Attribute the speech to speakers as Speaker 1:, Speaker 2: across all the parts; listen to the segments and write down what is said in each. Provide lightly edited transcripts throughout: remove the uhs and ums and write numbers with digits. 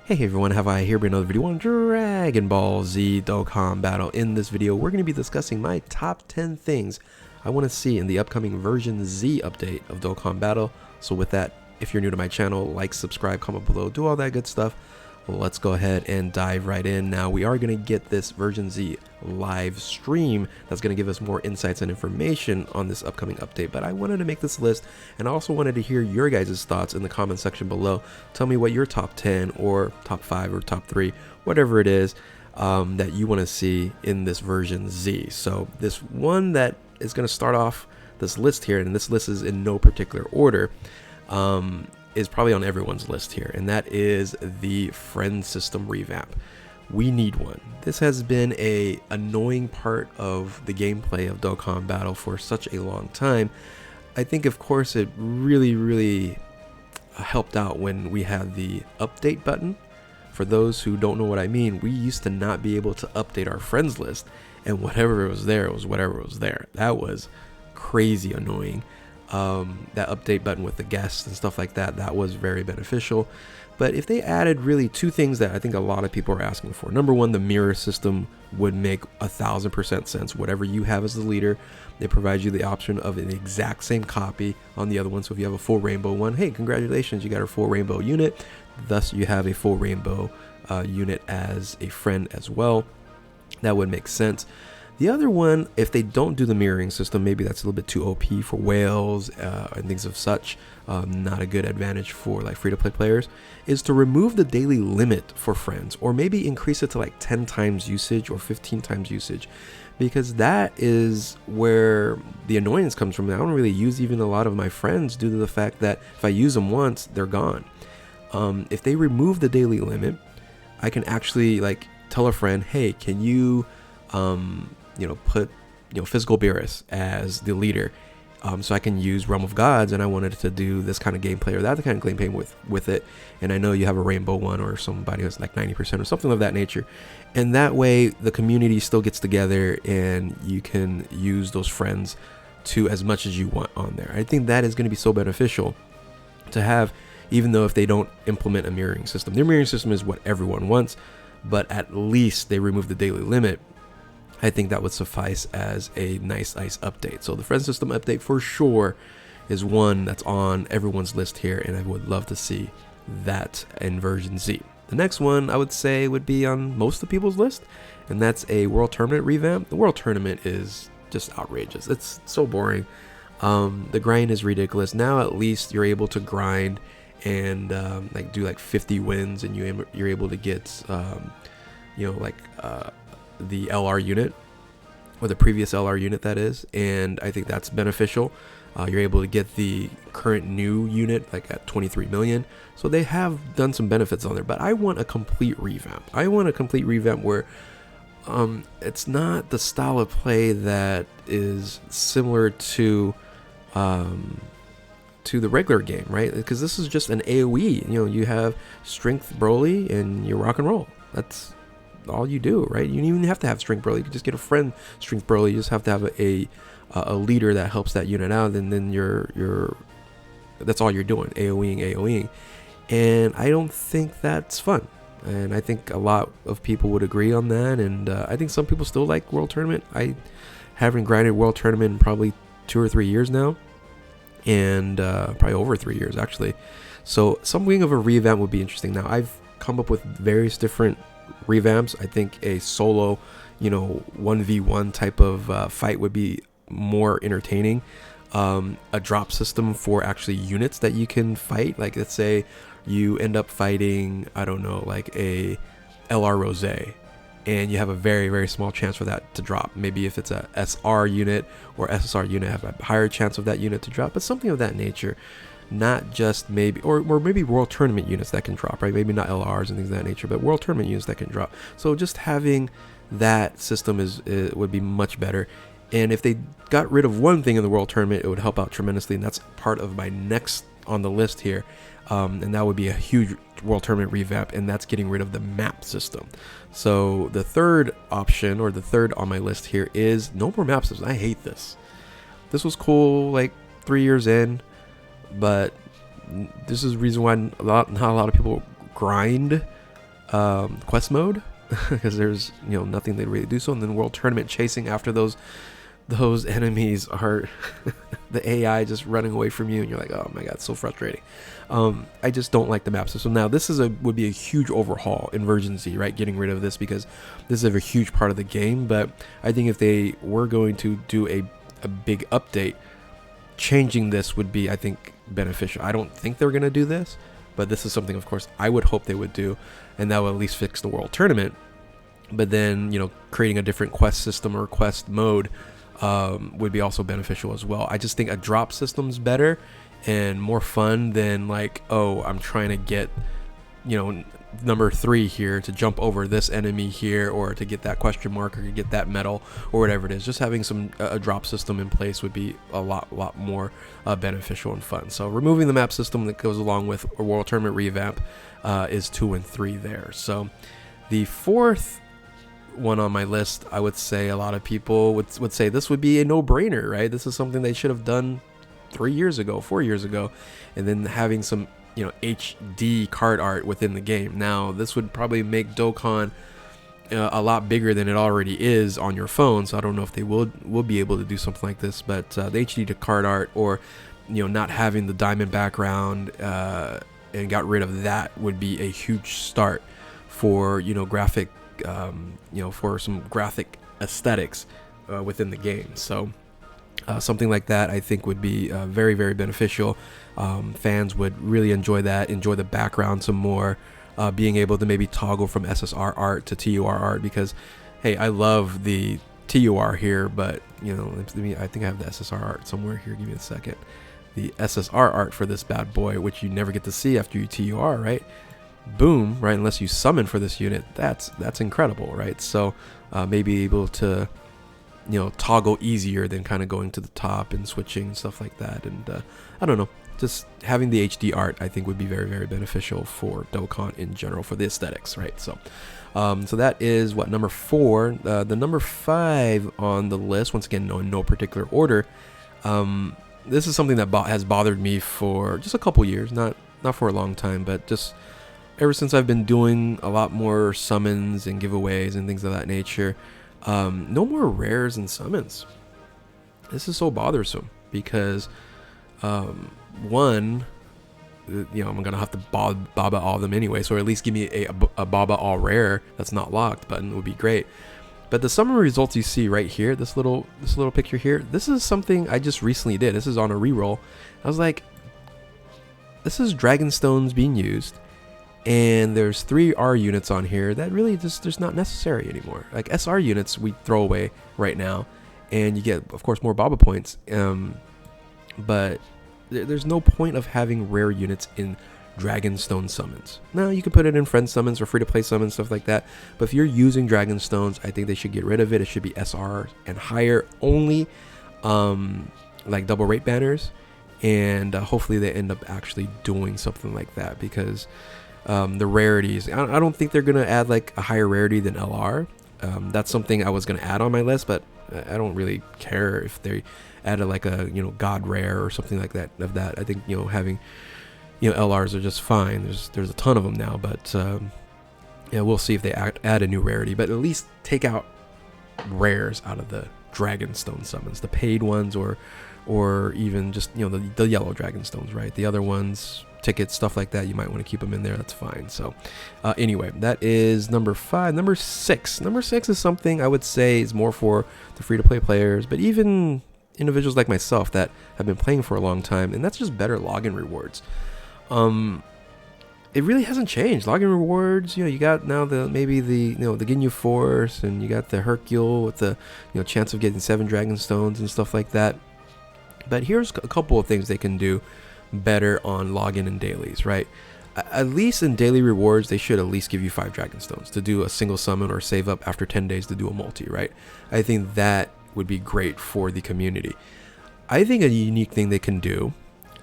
Speaker 1: Hey everyone, have I here been another video on Dragon Ball Z Dokkan Battle. In this video, we're going to be discussing my top 10 things I want to see in the upcoming version Z update of Dokkan Battle. So with that, if you're new to my channel, like, subscribe, comment below, do all that good stuff. Let's go ahead and dive right in. Now, we are going to get this version Z live stream that's going to give us more insights and information on this upcoming update, but I wanted to make this list and I also wanted to hear your guys' thoughts in the comment section below. Tell me what your top 10 or top 5 or top 3, whatever it is that you want to see in this version Z. So this one that is going to start off this list here, and this list is in no particular order, is probably on everyone's list here, and that is the friend system revamp. We need one. This has been a annoying part of the gameplay of Dokkan Battle for such a long time. I think of course it really helped out when we had the update button. For those who don't know what I mean, we used to not be able to update our friends list, and whatever was there was whatever was there. That was crazy annoying. That update button with the guests and stuff like that, that was very beneficial. But if they added really two things that I think a lot of people are asking for. Number one, the mirror system would make 1000% sense. Whatever you have as the leader, they provide you the option of an exact same copy on the other one. So if you have a full rainbow one, hey, congratulations, you got a full rainbow unit. Thus you have a full rainbow unit as a friend as well. That would make sense. The other one, if they don't do the mirroring system, maybe that's a little bit too OP for whales and things of such, not a good advantage for like free-to-play players, is to remove the daily limit for friends, or maybe increase it to like 10 times usage or 15 times usage, because that is where the annoyance comes from. I don't really use even a lot of my friends due to the fact that if I use them once, they're gone. If they remove the daily limit, I can actually like tell a friend, hey, can you put Physical Beerus as the leader, so I can use Realm of Gods, and I wanted to do this kind of gameplay or that kind of gameplay with it, and I know you have a rainbow one or somebody who's like 90% or something of that nature, and that way the community still gets together and you can use those friends to as much as you want on there. I think that is going to be so beneficial to have, even though if they don't implement a mirroring system. Their mirroring system is what everyone wants, but at least they remove the daily limit. I think that would suffice as a nice update. So the friend system update for sure is one that's on everyone's list here, and I would love to see that in version Z. The next one I would say would be on most of people's list, and that's a World Tournament revamp. The World Tournament is just outrageous. It's so boring. The grind is ridiculous. Now at least you're able to grind and like do like 50 wins, and you're able to get the LR unit, or the previous LR unit that is, and I think that's beneficial. You're able to get the current new unit like at 23 million, so they have done some benefits on there, but I want a complete revamp. I want a complete revamp where it's not the style of play that is similar to the regular game, right? Because this is just an AoE. You have strength Broly and you rock and roll. That's all you do, right? You don't even have to have strength Broly. You can just get a friend strength Broly. You just have to have a leader that helps that unit out, and then that's all you're doing, AoEing. And I don't think that's fun, and I think a lot of people would agree on that, and I think some people still like World Tournament. I haven't grinded World Tournament in probably 2 or 3 years now, and probably over 3 years actually. So something of a revamp would be interesting. Now I've come up with various different revamps. I think a solo 1v1 type of fight would be more entertaining. A drop system for actually units that you can fight, like let's say you end up fighting, I don't know, like a LR Rose, and you have a very small chance for that to drop. Maybe if it's a SR unit or SSR unit, have a higher chance of that unit to drop, but something of that nature. Not just maybe, or maybe World Tournament units that can drop, right? Maybe not LRs and things of that nature, but World Tournament units that can drop. So just having that system would be much better. And if they got rid of one thing in the World Tournament, it would help out tremendously, and that's part of my next on the list here. And that would be a huge World Tournament revamp, and that's getting rid of the map system. So the third option, or the third on my list here, is no more map system. I hate this. This was cool like 3 years in, but this is the reason why not a lot of people grind quest mode, because there's nothing they really do so, and then world tournament chasing after those enemies are the AI just running away from you, and you're like, oh my god, it's so frustrating. I just don't like the map system. Now this would be a huge overhaul in version Z, right? Getting rid of this, because this is a huge part of the game. But I think if they were going to do a big update, changing this would be, I think, beneficial. I don't think they're gonna do this, but this is something, of course, I would hope they would do, and that will at least fix the world tournament. But then, creating a different quest system or quest mode would be also beneficial as well. I just think a drop system's better and more fun than like, oh, I'm trying to get number 3 here to jump over this enemy here, or to get that question mark, or to get that medal, or whatever it is. Just having a drop system in place would be a lot more beneficial and fun. So removing the map system that goes along with a world tournament revamp is 2 and 3 there. So the fourth one on my list, I would say a lot of people would say this would be a no-brainer, right? This is something they should have done 3 years ago, 4 years ago, and then having some HD card art within the game. Now this would probably make Dokkan a lot bigger than it already is on your phone, so I don't know if they will be able to do something like this. But the HD card art, or not having the diamond background, and got rid of that, would be a huge start for graphic for some graphic aesthetics within the game. So something like that, I think, would be very, very beneficial. Fans would really enjoy that, enjoy the background some more, being able to maybe toggle from SSR art to TUR art, because, hey, I love the TUR here, but, I think I have the SSR art somewhere here. Give me a second. The SSR art for this bad boy, which you never get to see after you TUR, right? Boom, right? Unless you summon for this unit, that's incredible, right? So maybe able to toggle easier than kind of going to the top and switching and stuff like that. And I don't know, just having the HD art, I think, would be very, very beneficial for Dokkan in general, for the aesthetics, right? So so that is what, number 4. The number 5 on the list, once again, no particular order. This is something that has bothered me for just a couple years, not for a long time, but just ever since I've been doing a lot more summons and giveaways and things of that nature. No more rares and summons. This is so bothersome, because one, I'm gonna have to Baba all of them anyway, so at least give me a Baba all rare that's not locked button would be great. But the summon results you see right here, this little picture here, this is something I just recently did. This is on a reroll. I was like, this is Dragonstones being used, and there's 3 R units on here that really just not necessary anymore. Like SR units we throw away right now, and you get, of course, more Baba points. But there's no point of having rare units in Dragonstone summons. Now you can put it in friend summons or free-to-play summons, stuff like that. But if you're using Dragonstones, I think they should get rid of it. It should be SR and higher only, like double rate banners, and hopefully they end up actually doing something like that, because the rarities, I don't think they're gonna add like a higher rarity than LR. That's something I was gonna add on my list, but I don't really care if they added like a god rare or something like that. I think having LRs are just fine. There's a ton of them now, but yeah, we'll see if they add a new rarity. But at least take out rares out of the Dragonstone summons, the paid ones, or even just the yellow Dragonstones, right? The other ones, tickets, stuff like that, you might want to keep them in there. That's fine. So anyway, that is number 5. Number 6 is something I would say is more for the free-to-play players, but even individuals like myself that have been playing for a long time, and that's just better login rewards. It really hasn't changed. Login rewards, you got now the Ginyu Force, and you got the Hercule with the chance of getting 7 Dragonstones and stuff like that. But here's a couple of things they can do better on login and dailies, right? At least in daily rewards, they should at least give you 5 Dragonstones to do a single summon, or save up after 10 days to do a multi, right? I think that would be great for the community. I think a unique thing they can do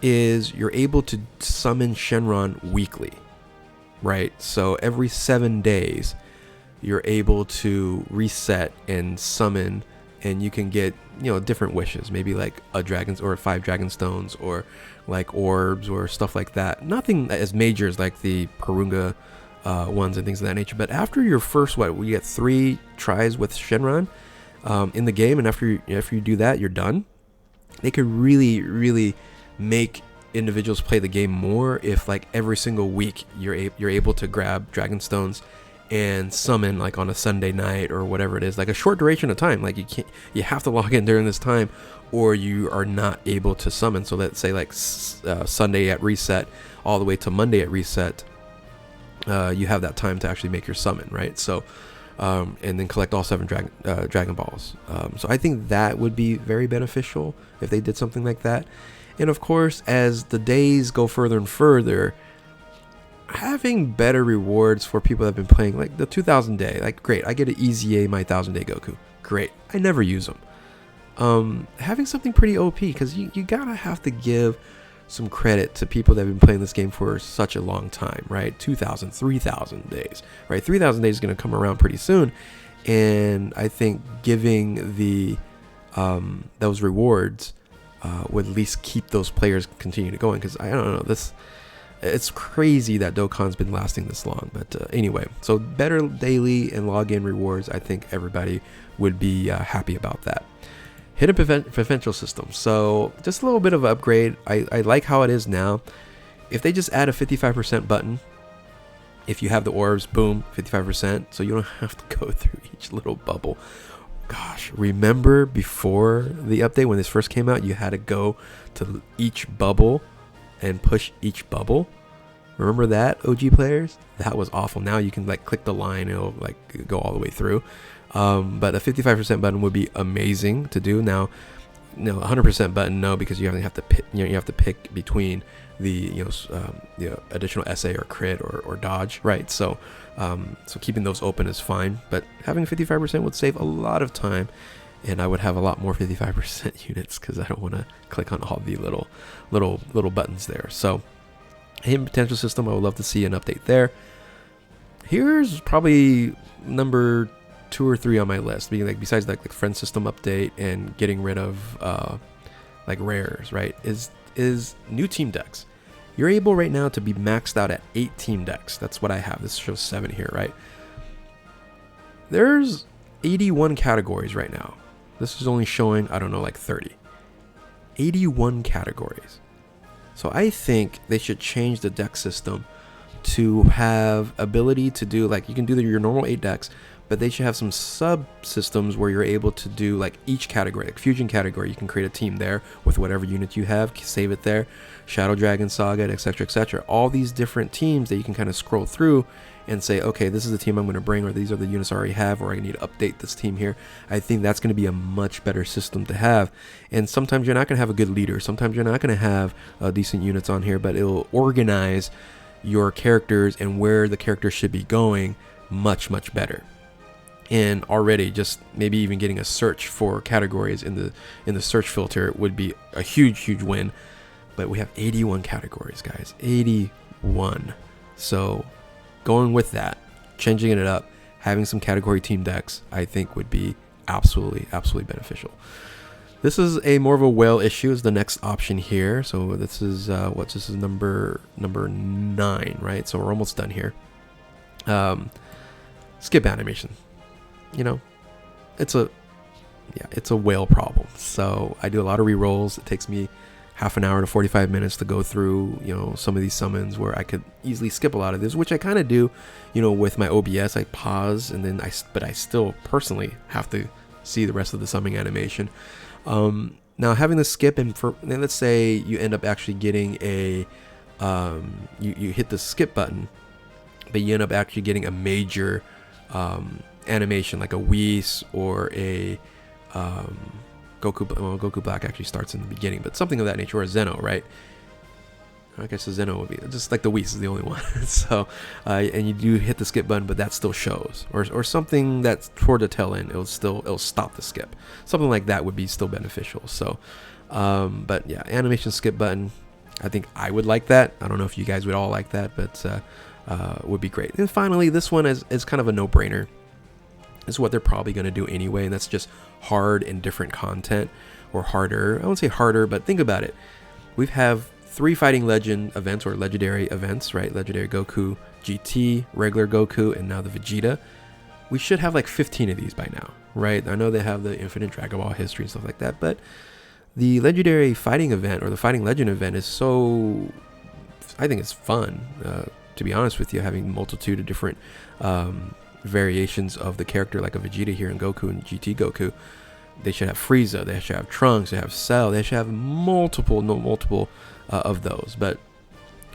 Speaker 1: is you're able to summon Shenron weekly, right? So every 7 days, you're able to reset and summon, and you can get different wishes, maybe like a dragons or 5 Dragonstones, or like orbs or stuff like that. Nothing as major as like the Purunga ones and things of that nature. But after your first, we get 3 tries with Shenron in the game, and after you do that, you're done. They could really make individuals play the game more if, like, every single week you're able to grab Dragon Stones and summon, like, on a Sunday night or whatever it is, like a short duration of time. Like, you have to log in during this time or you are not able to summon. So let's say, like, Sunday at reset all the way to Monday at reset, you have that time to actually make your summon, right? So and then collect all 7 Dragon Balls. So I think that would be very beneficial if they did something like that. And of course, as the days go further and further, having better rewards for people that have been playing, like the 2000 day, like, great, I get an EZA my 1000 day Goku, great, I never use them. Having something pretty OP, because you gotta have to give some credit to people that have been playing this game for such a long time, right? 2,000, 3,000 days, right? 3,000 days is going to come around pretty soon, and I think giving the those rewards would at least keep those players continuing to going, because I don't know, it's crazy that Dokkan's been lasting this long. But anyway, so better daily and login rewards, I think everybody would be happy about that. Hidden potential system. So just a little bit of an upgrade. I like how it is now. If they just add a 55% button, if you have the orbs, boom, 55%. So you don't have to go through each little bubble. Gosh, remember before the update when this first came out, you had to go to each bubble and push each bubble. Remember that, OG players? That was awful. Now you can, like, click the line and it'll, like, go all the way through. But a 55% button would be amazing to do. Now, 100% button, no, because you have to pick, you have to pick between the additional SA or crit or dodge, right? So so keeping those open is fine, but having 55% would save a lot of time, and I would have a lot more 55% units because I don't want to click on all the little buttons there. So hidden potential system, I would love to see an update there. Here's probably number 2 or 3 on my list, being like, besides like the friend system update and getting rid of like rares, right, is new team decks. You're able right now to be maxed out at 8 team decks. That's what I have. This shows 7 here, right? There's 81 categories right now. This is only showing, I don't know, like 30. 81 categories. So I think they should change the deck system to have ability to do, like, you can do your normal 8 decks, but they should have some subsystems where you're able to do, like, each category, like fusion category. You can create a team there with whatever unit you have, save it there. Shadow Dragon, Saga, etc., etc. All these different teams that you can kind of scroll through and say, okay, this is the team I'm going to bring, or these are the units I already have, or I need to update this team here. I think that's going to be a much better system to have. And sometimes you're not going to have a good leader. Sometimes you're not going to have decent units on here, but it'll organize your characters and where the characters should be going much better. And already just maybe even getting a search for categories in the search filter would be a huge win. But we have 81 categories, guys. 81. So going with that, changing it up, having some category team decks, I think would be absolutely beneficial. This is a more of a whale issue, is the next option here. So this is this is number 9, right? So we're almost done here. Skip animation. You know, it's a whale problem. So I do a lot of rerolls. It takes me half an hour to 45 minutes to go through, some of these summons where I could easily skip a lot of this, which I kind of do, with my OBS. I pause and then but I still personally have to see the rest of the summoning animation. Now having the skip, and let's say you end up actually getting a, you hit the skip button, but you end up actually getting a major, animation like a Whis or a Goku Black actually starts in the beginning, but something of that nature, or a Zeno, right? I guess a Zeno would be just like the Whis is the only one. So and you do hit the skip button, but that still shows, or something that's toward the tail end, it'll stop the skip. Something like that would be still beneficial. So but yeah, animation skip button, I think I would like that. I don't know if you guys would all like that, but would be great. And finally, this one is kind of a no-brainer. Is what they're probably going to do anyway, and that's just hard and different content, or harder. I won't say harder, but think about it. We have 3 Fighting Legend events or legendary events, right? Legendary Goku, GT, regular Goku, and now the Vegeta. We should have like 15 of these by now, right? I know they have the Infinite Dragon Ball history and stuff like that, but the legendary fighting event or the Fighting Legend event is so, I think it's fun, to be honest with you, having a multitude of different variations of the character like a Vegeta here in Goku and GT Goku. They should have Frieza, they should have Trunks, they have Cell, they should have multiple of those, but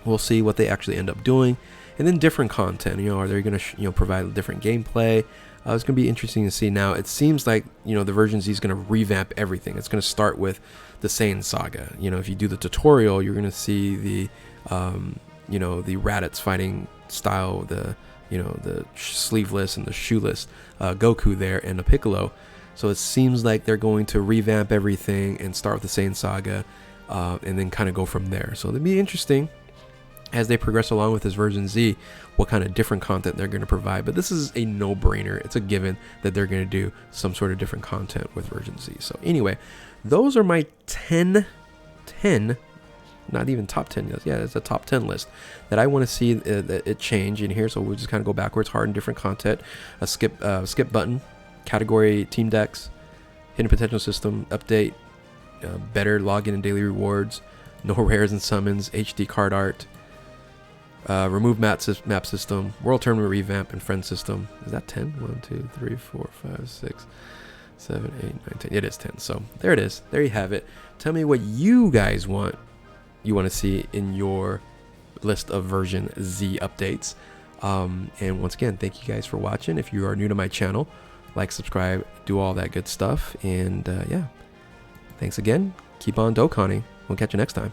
Speaker 1: we'll see what they actually end up doing. And then different content, are they going to provide different gameplay? It's going to be interesting to see. Now it seems like the version Z is going to revamp everything. It's going to start with the Saiyan saga. If you do the tutorial, you're going to see the the Raditz fighting style, the sleeveless and the shoeless Goku there, and the Piccolo. So it seems like they're going to revamp everything and start with the Saiyan saga, and then kind of go from there. So it'll be interesting as they progress along with this version Z, what kind of different content they're going to provide. But this is a no-brainer. It's a given that they're going to do some sort of different content with version Z. So anyway, those are my 10, not even top 10. Yeah, it's a top 10 list that I want to see it change in here. So we'll just kind of go backwards, hard and different content, a skip button, category team decks, hidden potential system update, better login and daily rewards, no rares and summons, HD card art, remove map system, world tournament revamp, and friend system. Is that 10? 1, 2, 3, 4, 5, 6, 7, 8, 9, 10. It is 10. So there it is. There you have it. Tell me what you guys want to see in your list of version Z updates. And once again, thank you guys for watching. If you are new to my channel, like, subscribe, do all that good stuff. And yeah, thanks again. Keep on Dokkaning. We'll catch you next time.